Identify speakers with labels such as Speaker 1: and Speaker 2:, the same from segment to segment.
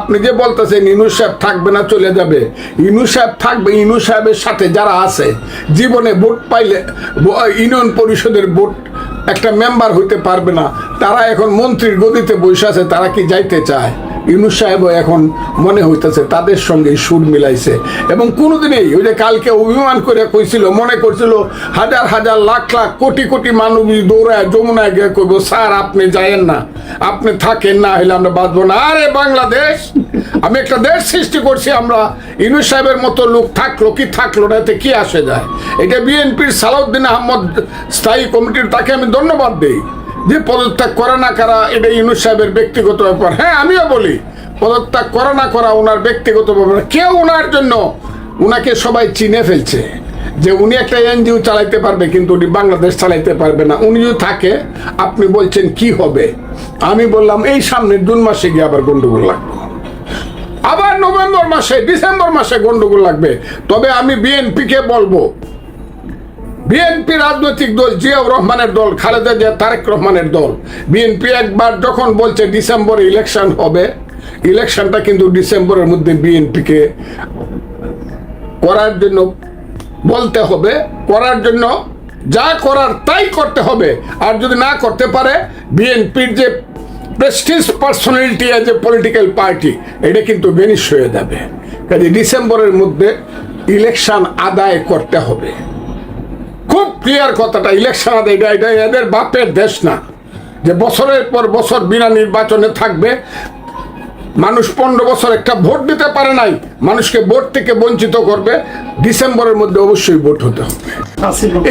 Speaker 1: আপনি যে বলতেছেন ইউনূস সাহেব থাকবে না, চলে যাবে, ইউনূস সাহেব থাকবে। ইউনূস সাহেবের সাথে যারা আছে, জীবনে ভোট পাইলে ইউনিয়ন পরিষদের ভোট একটা মেম্বার হইতে পারবে না, তারা এখন মন্ত্রীর গদিতে বসে আছে, তারা কি যাইতে চায়? ইউনূস সাহেবও এখন মনে হইতেছে তাদের সঙ্গে সুর মিলাইছে। এবং কোনোদিনই ওই যে কালকে অভিমান করে কইছিল, মনে করছিল হাজার হাজার লাখ লাখ কোটি কোটি মানুষ দৌড়ায় যমুনায় গিয়ে কইব, স্যার আপনি যায়েন না, আপনি থাকেন না, হইলে আমরা বাঁচবো না। আরে বাংলাদেশ, আমি একটা দেশ সৃষ্টি করছি, আমরা ইউনূস সাহেবের মতো লোক থাকলো কি থাকলো না, এতে কি আসে যায়? এটা বিএনপির সালাউদ্দিন আহমদ স্থায়ী কমিটির, তাকে আমি ধন্যবাদ দিই যে পদত্যাগ করা না করা এটা ইউনূস সাহেবের ব্যক্তিগত ব্যাপার। হ্যাঁ, আমিও বলি পদত্যাগ করা না করা ওনার ব্যক্তিগত ব্যাপার। কেউ ওনার জন্য, উনাকে সবাই চিনে ফেলছে যে উনি একটা এনজিও চালাইতে পারবে, কিন্তু উনি বাংলাদেশ চালাইতে পারবে না। উনি যদি থাকে, আপনি বলছেন কি হবে? আমি বললাম এই সামনের জুন মাসে গিয়ে আবার গন্ডগোল লাগবে, আবার নভেম্বর মাসে, ডিসেম্বর মাসে গন্ডগোল লাগবে। তবে আমি বিএনপিকে বলবো, বিএনপি রাজনৈতিক দল, জিয়াউর রহমানের দল, খালেদা জিয়া, তারেক রহমানের দল, বিএনপি একবার যখন বলছে ডিসেম্বরে ইলেকশন হবে, ইলেকশনটা কিন্তু ডিসেম্বরের মধ্যে বিএনপিকে করার জন্য বলতে হবে, করার জন্য যা করার তাই করতে হবে। আর যদি না করতে পারে, বিএনপির যে Prestige personality as a political party, এটা কিন্তু বেনিশ হয়ে যাবে। কাজে ডিসেম্বরের মধ্যে ইলেকশন আদায় করতে হবে। খুব ক্লিয়ার কথাটা, ইলেকশন আদায়, এটা এদের বাপের দেশ না যে বছরের পর বছর বিনা নির্বাচনে থাকবে। মানুষ 15 বছর একটা ভোট দিতে পারে নাই, মানুষকে ভোট থেকে বঞ্চিত করবে। ডিসেম্বরের মধ্যে অবশ্যই ভোট হতে হবে।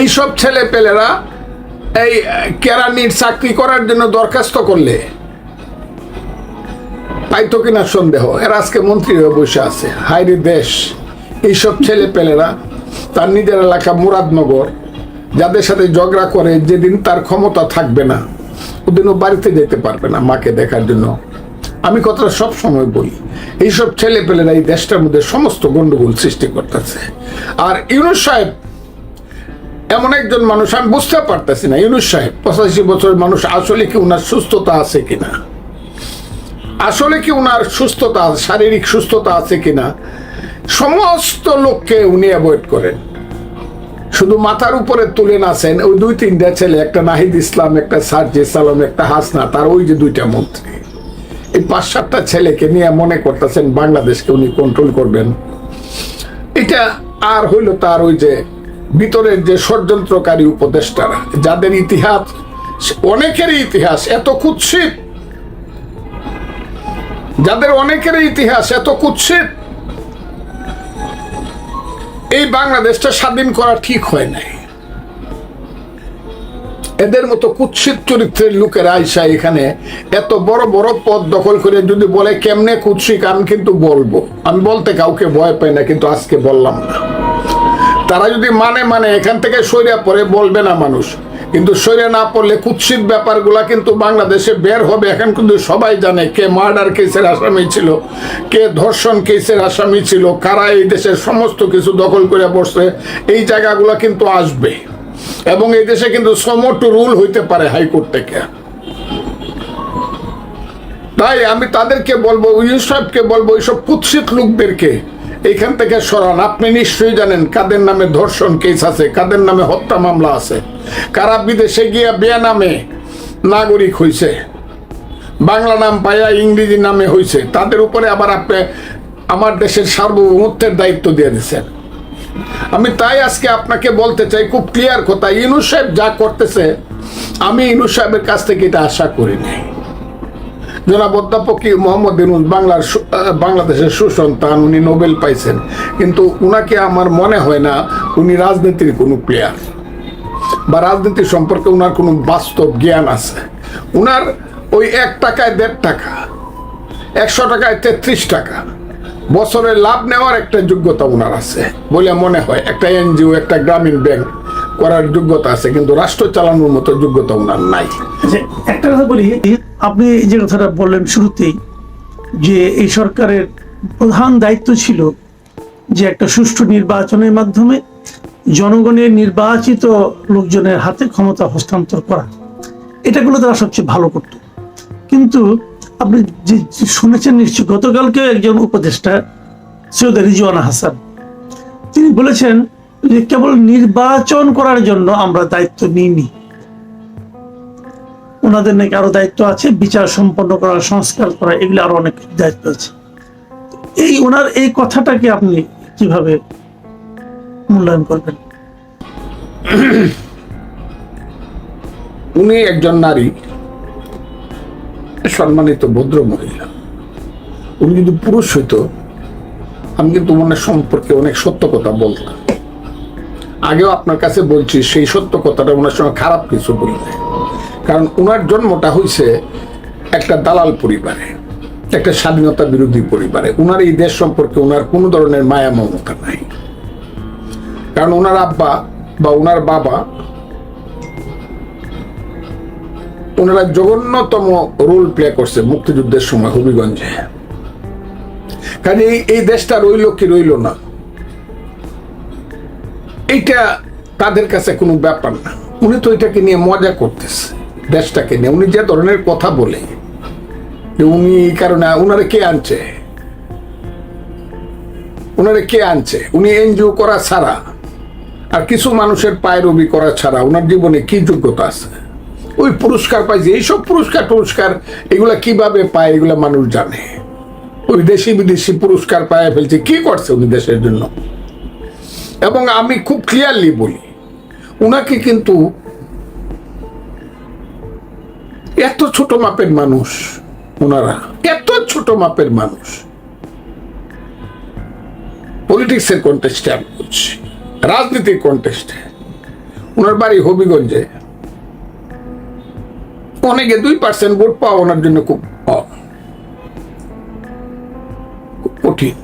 Speaker 1: এইসব ছেলে পেলেরা এই কেরানির চাকরি করার জন্য দরখাস্ত করলে পাইতো কিনা সন্দেহ। এরা আজকে মন্ত্রী হয়ে বসে আছে। হায়রে দেশ, এইসব ছেলে পেলেরা তার নিজের এলাকা মুরাদনগর, যাদের সাথে ঝগড়া করে, যেদিন তার ক্ষমতা থাকবে না ওদিনও বাড়িতে যেতে পারবে না মাকে দেখার জন্য। আমি কথাটা সব সময় বলি, এইসব ছেলে পেলেরা এই দেশটার মধ্যে সমস্ত গন্ডগোল সৃষ্টি করতেছে। আর ইউনূস সাহেব এমন একজন মানুষ, আমি বুঝতে পারতেছি না, ইউনূস সাহেব 85 বছরের মানুষ, আসলে কি উনার সুস্থতা আছে কিনা, আসলে কি উনার সুস্থতা, শারীরিক সুস্থতা আছে কিনা। সমস্ত লোককে উনি অ্যাভয়েড করেন, শুধু মাথার উপরে তুলে নাচেন ওই 2-3টা ছেলে, একটা নাহিদ ইসলাম, একটা সার্জিস আলম, একটা হাসনা, তার ওই যে 2টা মন্ত্রী, এই 5-7টা ছেলেকে নিয়ে মনে করতেছেন বাংলাদেশকে উনি কন্ট্রোল করবেন। এটা আর হইল তার ওই যে ভিতরের যে ষড়যন্ত্রকারী উপদেষ্টারা, যাদের ইতিহাস, অনেকেরই ইতিহাস এত কুৎসিত, যাদের অনেকেরই ইতিহাস এত কুৎসিত, এই বাংলাদেশটা স্বাধীন করা ঠিক হয় নাই। এদের মতো কুৎসিত চরিত্রের লোকেরা আইসা এখানে এত বড় বড় পদ দখল করে যদি বলে কেমনে কুৎসিত, আমি কিন্তু বলবো। আমি বলতে কাউকে ভয় পাই না, কিন্তু আজকে বললাম না। তারা যদি মানে এখান থেকে সইরা পড়ে বলবে না মানুষ, কিন্তু সইরা না পড়লে কুৎসিত ব্যাপারগুলা কিন্তু বাংলাদেশে বের হবে। এখন কিন্তু সবাই জানে কে মার্ডার কেসের আসামি ছিল, কে ধর্ষণ কেসের আসামি ছিল, কারা এই দেশের সমস্ত কিছু দখল করে বসছে। এই জায়গাগুলো কিন্তু আসবে, এবং এই দেশে কিন্তু সমো টু রুল হইতে পারে হাইকোর্ট থেকে। তাই আমি তাদেরকে বলবো, ইউনূস সাহেবকে বলবো, এইসব কুৎসিত লোকদেরকে এইখান থেকে সরান। আপনি নিশ্চয়ই জানেন কাদের নামে ধর্ষণ কেস আছে, কাদের নামে হত্যা মামলা আছে, কারা বিদেশে গিয়া বেনামে নাগরিক হয়েছে, বাংলা নাম পাইয়া ইংরেজি নামে হয়েছে, তাদের উপরে আবার আপনি আমার দেশের সার্বভৌমত্বের দায়িত্ব দিয়ে দিচ্ছেন। আমি তাই আজকে আপনাকে বলতে চাই খুব ক্লিয়ার কথা, ইউনূস সাহেব যা করতেছে, আমি ইউনূস সাহেবের কাছ থেকে এটা আশা করিনি। জনাব অধ্যাপক মোহাম্মদ ইউনূস বাংলাদেশের সুসন্তান, উনি নোবেল পাইছেন, কিন্তু উনাকে আমার মনে হয় না উনি রাজনীতির কোনো প্লেয়ার, বা রাজনীতি সম্পর্কে উনার কোনো বাস্তব জ্ঞান আছে। উনার ওই 1 টাকায় 1.5 টাকা, 100 টাকায় 33 টাকা বছরে লাভ নেওয়ার একটা যোগ্যতা উনার আছে বলে মনে হয়। একটা এনজিও, একটা গ্রামীণ ব্যাংক করার যোগ্যতা আছে, কিন্তু রাষ্ট্র চালানোর মতো যোগ্যতা উনার নাই।
Speaker 2: একটা কথা বলি, আপনি যে কথাটা বললেন শুরুতেই, যে এই সরকারের প্রধান দায়িত্ব ছিল যে একটা সুষ্ঠু নির্বাচনের মাধ্যমে জনগণের নির্বাচিত লোকজনের হাতে ক্ষমতা হস্তান্তর করা, এটাগুলো তারা সবচেয়ে ভালো করত। কিন্তু আপনি যে শুনেছেন নিশ্চয়, গতকালকে একজন উপদেষ্টা সৈয়দ রিজওয়ানা হাসান তিনি বলেছেন যে কেবল নির্বাচন করার জন্য আমরা দায়িত্ব নিইনি, ওনাদের নাকি আরো দায়িত্ব আছে, বিচার সম্পন্ন করা, সংস্কার করা, এগুলো আরো অনেক দায়িত্ব আছে। এই ওনার এই কথাটাকে আপনি কিভাবে মূল্যায়ন করবেন?
Speaker 1: উনি একজন নারী, সম্মানিত ভদ্র মহিলা। উনি যদি পুরুষ হইতো আমি কিন্তু ওনার সম্পর্কে অনেক সত্য কথা বলতাম। আগেও আপনার কাছে বলছি, সেই সত্য কথাটা ওনার সঙ্গে খারাপ কিছু বলি না। কারণ ওনার জন্মটা হয়েছে একটা দালাল পরিবারে, একটা স্বাধীনতা বিরোধী পরিবারে। ওনার এই দেশ সম্পর্কে ওনার কোনো ধরনের মায়া মমতা নাই। কারণ ওনার আব্বা বা ওনার বাবা, ওনারা জঘন্যতম রোল প্লে করছে মুক্তিযুদ্ধের সময় হবিগঞ্জে। কাজে এই দেশটা রইল কি রইল না, এইটা তাদের কাছে কোনো ব্যাপার না। উনি তো এটাকে নিয়ে মজা করতেছে, দেশটাকে নিয়ে। উনি যে ধরনের কথা বলে, উনি এই কারণে ওনারে কে আনছে, ওনারে কে আনছে? উনি এনজিও করা ছাড়া আর কিছু মানুষের পায়রবি করা ছাড়া ওনার জীবনে কি যোগ্যতা আছে? ওই পুরস্কার পাইছে, এইসব পুরস্কার এগুলা কিভাবে পায় এগুলা মানুষ জানে। ওই দেশি বিদেশি পুরস্কার পায় ফেলছে, কি করছে উনি দেশের জন্য? এবং আমি খুব ক্লিয়ারলি বলি, উনাকে কিন্তু এত ছোট মাপের মানুষ, ওনারা এত ছোট মাপের মানুষ। পলিটিক্সের কন্টেস্টে আমি বলছি, রাজনীতির কন্টেস্টে। ওনার বাড়ি হবিগঞ্জে, অনেকে 2% ভোট পাওয়া ওনার জন্য খুব কঠিন।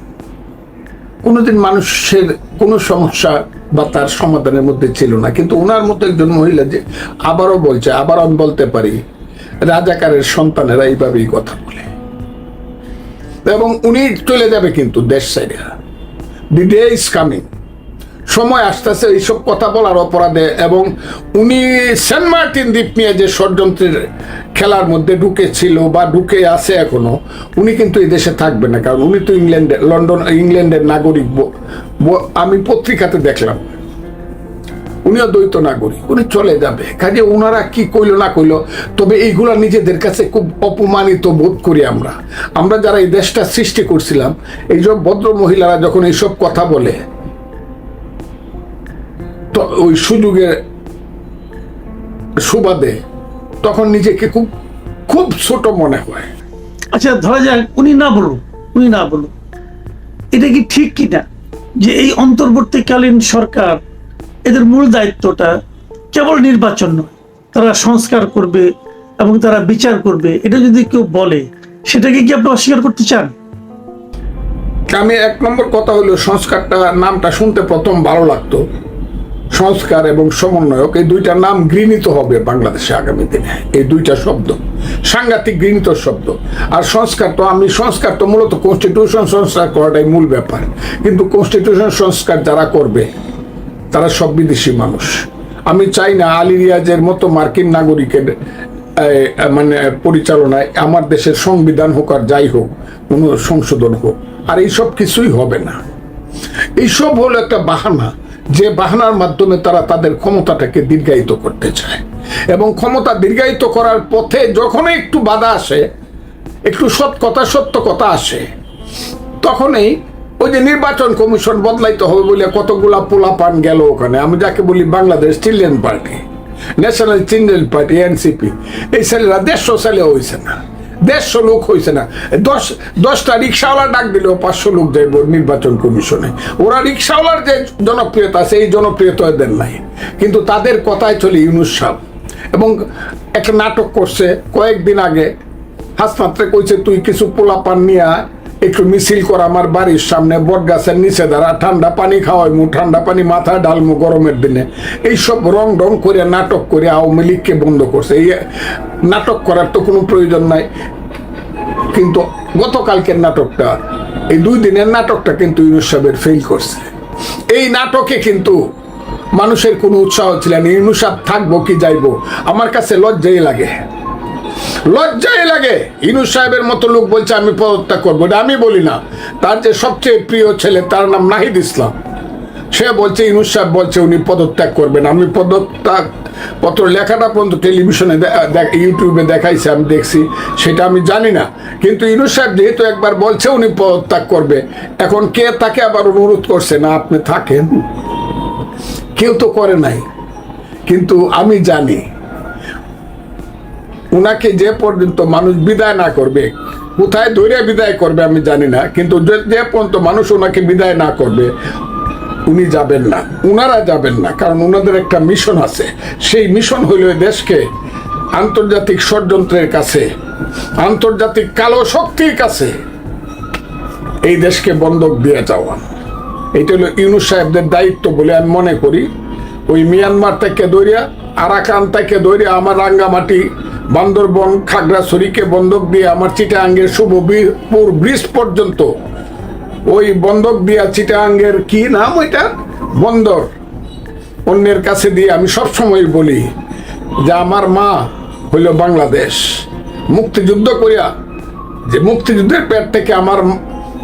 Speaker 1: কোনোদিন মানুষের কোনো সমস্যা বা তার সমাধানের মধ্যে ছিল না। কিন্তু ওনার মতো একজন মহিলা যে আবারও বলছে, আবার আমি বলতে পারি, রাজাকারের সন্তানেরা এইভাবেই কথা বলে। এবং উনি চলে যাবে কিন্তু দেশ ছেড়ে। দি ডে ইজ কামিং, সময় আসতেছে এইসব কথা বলার অপরাধে। এবং উনি সেন্ট মার্টিন দ্বীপ নিয়ে যে ষড়যন্ত্রের খেলার মধ্যে ঢুকেছিল বা ঢুকে আছে এখনো, উনি কিন্তু এই দেশে থাকবে না। কারণ উনি তো ইংল্যান্ডের নাগরিক। আমি পত্রিকাতে দেখলাম উনিও দ্বৈত নাগরিক, উনি চলে যাবে। কাজে ওনারা কি কইলো না কইলো, তবে এইগুলা নিজেদের কাছে খুব অপমানিত বোধ করি আমরা যারা এই দেশটা সৃষ্টি করছিলাম। এইসব ভদ্র মহিলারা যখন এইসব কথা বলে, তো ওই সুযোগের সুবাদে তখন নিজেকে খুব খুব ছোট মনে হয়।
Speaker 2: আচ্ছা, ধরা যাক উনি না বলুন, এটা কি ঠিক কিনা যে এই অন্তর্বর্তীকালীন সরকার, এদের মূল দায়িত্বটা কেবল নির্বাচন নয়, তারা সংস্কার করবে এবং তারা বিচার করবে? এটা যদি কেউ বলে, সেটাকে কি আপনি অস্বীকার করতে চান?
Speaker 1: আমি 1 নম্বর কথা হলো, সংস্কারটা নামটা শুনতে প্রথম ভালো লাগতো। সংস্কার এবং সমন্বয়ক, এই দুইটা নাম গৃহীত হবে বাংলাদেশে আগামী দিনে। এই দুইটা শব্দ সাংঘাতিক গৃহীত শব্দ। আর সংস্কার তো মূলত কনস্টিটিউশন সংস্কার করাটাই মূল ব্যাপার। কিন্তু কনস্টিটিউশন সংস্কার যারা করবে তারা সব বিদেশি মানুষ। আমি চাই না আলী রিয়াজের মতো মার্কিন নাগরিকের মানে পরিচালনায় আমার দেশের সংবিধান হোক আর যাই হোক, কোনো সংশোধন হোক। আর এইসব কিছুই হবে না। এইসব হলো একটা বাহানা, যে বাহানার মাধ্যমে তারা তাদের ক্ষমতাটাকে দীর্ঘায়িত করতে চায়। এবং ক্ষমতা দীর্ঘায়িত করার পথে যখন একটু বাধা আসে, একটু সত্য কথা আসে, তখনই ওই যে নির্বাচন কমিশন বদলাইতে হবে বলে কতগুলা পোলাপান গেল ওখানে। আমি যাকে বলি Bangladesh children party, national children party, NCP, এই ছেলেরা 150 ছেলে হয়েছে না, 150 লোক হয়েছে না। 10টা রিক্সাওয়ালা ডাক দিলেও 500 লোক যাইব নির্বাচন কমিশনে। ওরা রিক্সাওয়ালার যে জনপ্রিয়তা আছে, এই জনপ্রিয়তা এদের নাই। কিন্তু তাদের কথায় চলে ইউনূস সাহেব। এবং একটা নাটক করছে কয়েকদিন আগে, হাসপাতালে কইছে, তুই কিছু পোলাপান নিয়ে একটু মিছিল কর আমার বাড়ির সামনে, বট গাছের নিচে দাঁড়া, ঠান্ডা পানি খাওয়াইমু, ঠান্ডা পানি মাথায় ঢালমু গরমের দিনে। এইসব রং ঢং করে নাটক করে আওয়ামী লীগকে বন্ধ করছে। এই নাটক করার তো কোনো প্রয়োজন নাই। কিন্তু গতকালকের নাটকটা, এই 2 দিনের নাটকটা কিন্তু ইউনূস সাহেবের ফেল করছে। এই নাটকে কিন্তু মানুষের কোনো উৎসাহ ছিল না। ইউনূস সাহেব থাকবো কি যাইবো, আমার কাছে লজ্জাই লাগে। লজ্জাই লাগে। ইউনূস সাহেবের মতো লোক বলছে আমি পদত্যাগ করবো, এটা আমি বলি না। তার যে সবচেয়ে প্রিয় ছেলে, তার নাম নাহিদ ইসলাম, সে বলছে ইউনূস সাহেব বলছে উনি পদত্যাগ করবেন। আমি পদত্যাগ পত্র লেখাটা পর্যন্ত টেলিভিশনে ইউটিউবে দেখাইছে, আমি দেখছি, সেটা আমি জানি না। কিন্তু ইউনূস সাহেব যেহেতু একবার বলছে উনি পদত্যাগ করবে, এখন কে তাকে আবার অনুরোধ করছে না আপনি থাকেন? কেউ তো করে নাই। কিন্তু আমি জানি উনাকে যে পর্যন্ত মানুষ বিদায় না করবে, কোথায় ধরে বিদায় করবে আমি জানি না, কিন্তু যে পর্যন্ত মানুষ ওনাকে বিদায় না করবে উনি যাবেন না, উনারা যাবেন না। কারণ ওনাদের একটা মিশন আছে, সেই মিশন হইল দেশকে আন্তর্জাতিক ষড়যন্ত্রের কাছে, আন্তর্জাতিক কালো শক্তির কাছে এই দেশকে বন্ধক দিয়ে যাওয়া। এটা হলো ইউনূস সাহেবদের দায়িত্ব বলে আমি মনে করি। ওই মিয়ানমার থেকে দৌড়িয়া, আরাকান থেকে দৌড়িয়া আমার রাঙ্গামাটি, বান্দরবন, খাগড়াছড়িকে বন্ধক দিয়ে আমার চিটাগাঙ্গের শুভপুর ব্রিজ পর্যন্ত, ওই বন্ধক দিয়া চিটাগাঙ্গের কি নাম ওইটা, বন্দর, অন্যের কাছে দিয়ে আমি সবসময় বলি যে আমার মা হইল বাংলাদেশ। মুক্তিযুদ্ধ করিয়া যে মুক্তিযুদ্ধের পেট থেকে আমার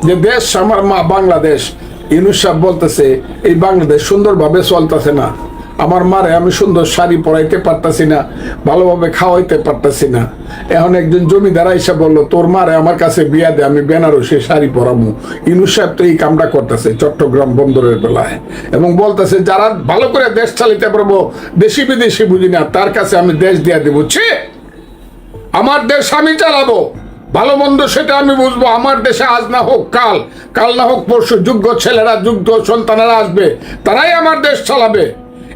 Speaker 1: যে দেশ, আমার মা বাংলাদেশ। ইউনূস সাহেব বলতেছে এই বাংলাদেশ সুন্দরভাবে চলতেছে না, আমার মারে আমি সুন্দর শাড়ি পরাইতে পারতাছি না, ভালোভাবে খাওয়াইতে পারতাছি না। এখন একজন জমিদার এসে বললো তোর মারে আমার কাছে বিয়া দে, আমি বেনারসে শাড়ি পরামু। ইউনূস সাহেব তো এই কামটা করতেছে চট্টগ্রাম বন্দরের বেলায়, এবং বলতেছে যারা ভালো করে দেশ চালিতে পারবো, দেশি বিদেশি বুঝি না, তার কাছে আমি দেশ দিয়া দেবো। ছি, আমার দেশ আমি চালাবো, ভালো মন্দ সেটা আমি বুঝবো। আমার দেশে আজ না হোক কাল, কাল না হোক পরশু যোগ্য ছেলেরা, যোগ্য সন্তানেরা আসবে, তারাই আমার দেশ চালাবে।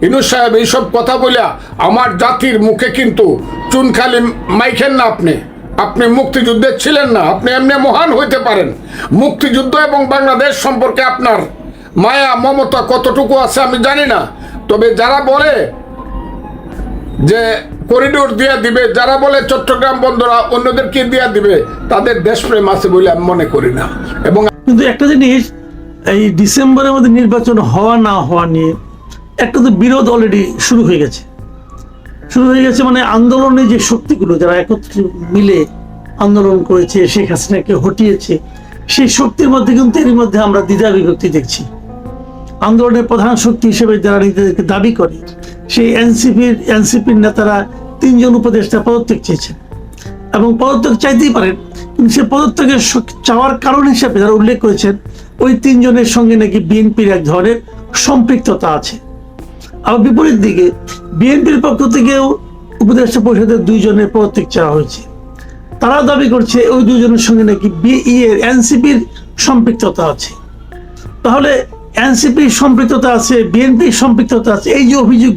Speaker 1: ইউনূস সাহেব এইসব কথা বলিয়া আমার জাতির মুখে কিন্তু চুনখালি মাইখেন না। আপনি মুক্তিযুদ্ধে ছিলেন না, আপনি এমনি মহান হইতে পারেন। মুক্তিযুদ্ধ এবং বাংলাদেশ সম্পর্কে আপনার মায়া মমতা কতটুকু আছে আমি জানি না, তবে যারা বলে যে করিডোর দিয়ে দিবে, যারা বলে চট্টগ্রাম বন্দর অন্যদেরকে দিয়ে দিবে, তাদের দেশপ্রেম আছে বলে আমি মনে করি না। এবং
Speaker 2: কিন্তু একটা জিনিস, এই ডিসেম্বরের মধ্যে নির্বাচন হওয়া না হওয়া নিয়ে একটা তো বিরোধ অলরেডি শুরু হয়ে গেছে। মানে আন্দোলনের যে শক্তিগুলো যারা একত্রে মিলে আন্দোলন করেছে, শেখ হাসিনাকে হটিয়েছে, সেই শক্তির মধ্যে কিন্তু এর মধ্যে আমরা দ্বিধা বিভক্তি দেখছি। আন্দোলনের প্রধান শক্তি হিসেবে যারা নিজেদেরকে দাবি করে, সেই এনসিপির নেতারা 3 জন উপদেষ্টা পদত্যাগ চেয়েছেন, এবং পদত্যাগ চাইতেই পারেন, কিন্তু সে পদত্যাগের চাওয়ার কারণ হিসেবে যারা উল্লেখ করেছেন ওই 3 জনের সঙ্গে নাকি বিএনপির এক ধরনের সম্পৃক্ততা আছে। আবার বিপরীত দিকে বিএনপির পক্ষ থেকেও উপদেষ্টা পরিষদের 2 জনের পদত্যাগ চাওয়া হয়েছে। তারাও দাবি করছে ওই 2 জনের সঙ্গে নাকি এনসিপির সম্পৃক্ততা আছে। তাহলে এনসিপির সম্পৃক্ততা আছে, বিএনপির সম্পৃক্ততা আছে, এই যে অভিযোগ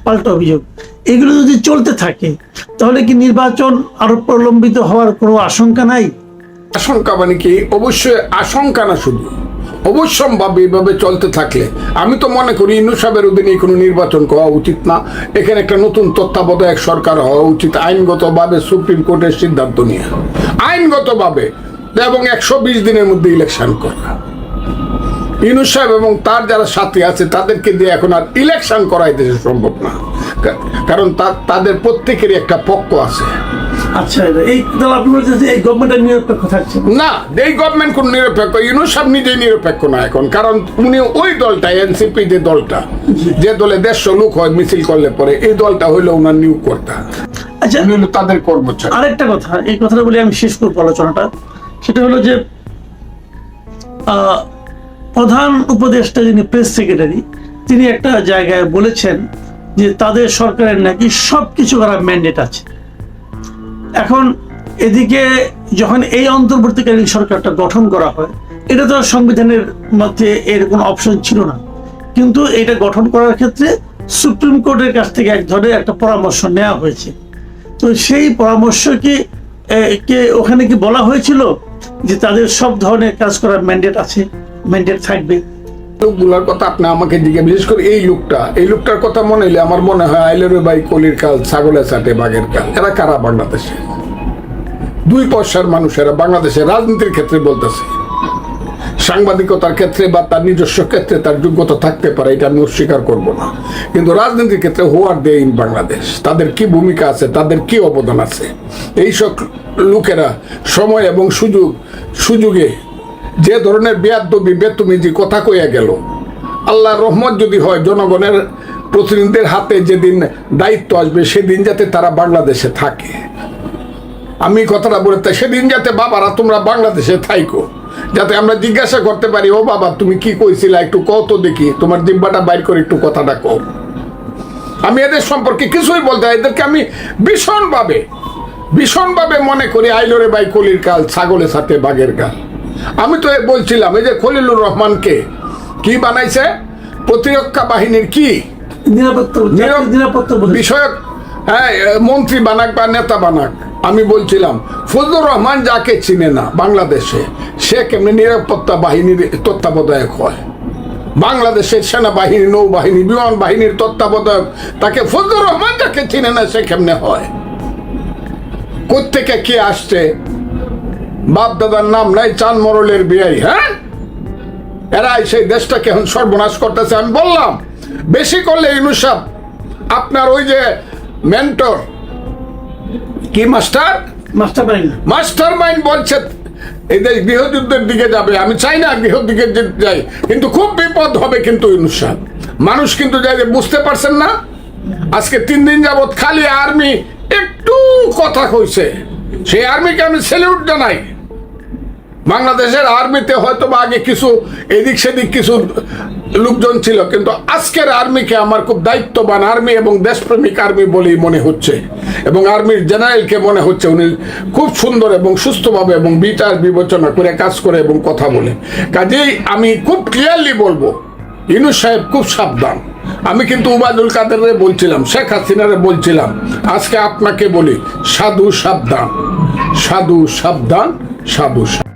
Speaker 2: পাল্টা অভিযোগ, এগুলো যদি চলতে থাকে তাহলে কি নির্বাচন আরো প্রলম্বিত হওয়ার কোনো আশঙ্কা নাই?
Speaker 1: আশঙ্কা মানে কি? অবশ্যই আশঙ্কা না, শুধু অবশ্যম্ভাবী এভাবে চলতে থাকলে আমি তো মনে করি ইউনূস সাহেবের অধীনে কোনো নির্বাচন করা উচিত না। এখানে একটা নতুন তত্ত্বাবধায়ক সরকার হওয়া উচিত, আইনগতভাবে সুপ্রিম কোর্টের সিদ্ধান্ত নিয়ে, আইনগতভাবে, এবং 120 দিনের মধ্যে ইলেকশন করা। ইউনূস সাহেব এবং তার যারা সাথী আছে তাদেরকে দিয়ে এখন আর ইলেকশন করাই দেশে সম্ভব না, কারণ তাদের প্রত্যেকেরই একটা পক্ষ আছে।
Speaker 2: আচ্ছা, এই তাহলে আপনি বলছেন যে এই গভর্নমেন্টের নিরপেক্ষ থাকছে
Speaker 1: না? এই গভর্নমেন্ট কোন নিরপেক্ষ? ইউনূস সাহেব নিজেই নিরপেক্ষ না এখন, কারণ উনি ওই দলটা, এনসিপি যে দলটা, যে দলে 150 লোক হয় মিছিল করলে পরে, এই দলটা হইলো ওনার নিয়োগকর্তা।
Speaker 2: আচ্ছা,
Speaker 1: তাদের কর্মচারী।
Speaker 2: আরেকটা কথা, এই কথাটা বলে আমি শেষ করবো আলোচনাটা, সেটা হলো যে প্রধান উপদেষ্টা যিনি প্রেস সেক্রেটারি, তিনি একটা জায়গায় বলেছেন যে তাদের সরকারের নাকি সবকিছু করার ম্যান্ডেট আছে। এখন এদিকে যখন এই অন্তর্বর্তীকালীন সরকারটা গঠন করা হয়, এটা তো সংবিধানের মধ্যে এর কোনো অপশন ছিল না, কিন্তু এটা গঠন করার ক্ষেত্রে সুপ্রিম কোর্টের কাছ থেকে এক ধরনের একটা পরামর্শ নেওয়া হয়েছে। তো সেই পরামর্শ কি ওখানে কি বলা হয়েছিল যে তাদের সব ধরনের কাজ করার ম্যান্ডেট আছে, ম্যান্ডেট থাকবে?
Speaker 1: লোকগুলার কথা আপনি আমাকে জিজ্ঞেস, বিশেষ করে এই লোকটার কথা মনে হলে আমার মনে হয় আইলের বাই কলির কাল, ছাগলের চাটে বাঘের কাল। এরা কারা? বাংলাদেশে 2 পয়সার মানুষেরা বাংলাদেশের রাজনীতির ক্ষেত্রে বলতেছে, সাংবাদিকতার ক্ষেত্রে বা তার নিজস্ব ক্ষেত্রে তার যোগ্যতা থাকতে পারে, এটা আমি অস্বীকার করব না, কিন্তু রাজনীতির ক্ষেত্রে হু আর দে ইন বাংলাদেশ, তাদের কি ভূমিকা আছে, তাদের কি অবদান আছে, এইসব লোকেরা সময় এবং সুযোগে যে ধরনের বেয়াদবি বেতুমিজি কথা কইয়া গেল, আল্লাহর রহমত যদি হয় জনগণের প্রতিনিধিদের হাতে যেদিন দায়িত্ব আসবে সেদিন যাতে তারা বাংলাদেশে থাকে। আমি কথাটা বলতে সেদিন যাতে বাবারা তোমরা বাংলাদেশে থাইকো, যাতে আমরা জিজ্ঞাসা করতে পারি, ও বাবা তুমি কি কইছিলা, একটু কত দেখি, তোমার জিব্বাটা বাইর করে একটু কথাটা কও। আমি এদের সম্পর্কে কিছুই বলতে, এদেরকে আমি ভীষণভাবে মনে করি আইলোরে বাই কলির কাল, ছাগলের সাথে বাঘের গাল। আমি তো বলছিলাম এই যে খলিলুর রহমানকে কি বানাইছে, প্রতিরক্ষা বাহিনীর কি
Speaker 2: নিরাপত্তা
Speaker 1: বিষয়ক মন্ত্রী বানাক বা নেতা বানাক, আমি বলছিলাম ফজলুর রহমান যাকে চিনে না বাংলাদেশে, সে কেমনে নিরাপত্তা বাহিনীর তত্ত্বাবধায়ক হয়? বাংলাদেশের সেনাবাহিনী, নৌবাহিনী, বিমান বাহিনীর তত্ত্বাবধায়ক তাকে ফজলুর রহমান যাকে চিনে না সে কেমনে হয়? কোত্থেকে কে আসছে? বাপ দাদার নাম নাই, চান মরলের বিয়াই। হ্যাঁ, এরা সেই দেশটাকে এখন সর্বনাশ করতেছে। আমি বললাম বেশি করলে ইউনূস সাহেব আপনার ওই যে মেন্টর কি মাস্টার মাইন্ড বলছে এই দেশ গৃহযুদ্ধের দিকে যাবে। আমি চাই না গৃহযুদ্ধের দিকে যাই, কিন্তু খুব বিপদ হবে। কিন্তু ইউনূস সাহেব মানুষ কিন্তু যাই বুঝতে পারছেন না, আজকে 3 দিন যাবৎ খালি আর্মি একটু কথা কইছে, সেই আর্মিকে আমি স্যালিউট জানাই। বাংলাদেশের আর্মিতে হয়তো বা আগে কিছু এদিক সেদিক কিছু লোকজন ছিল, কিন্তু আজকের আর্মিকে আমার খুব দায়িত্ববান আর্মি এবং দেশপ্রেমিক আর্মি বলেই মনে হচ্ছে, এবং আর্মির জেনারেলকে মনে হচ্ছে উনি খুব সুন্দর এবং সুস্থভাবে এবং বিচার বিবেচনা করে কাজ করে এবং কথা বলে। কাজেই আমি খুব ক্লিয়ারলি বলবো ইউনূস সাহেব খুব সাবধান। আমি কিন্তু উবায়দুল কাদেরে বলছিলাম, শেখ হাসিনারে বলছিলাম, আজকে আপনাকে বলি সাধু সাবধান, সাধু সাবধান, সাধু সাবধান।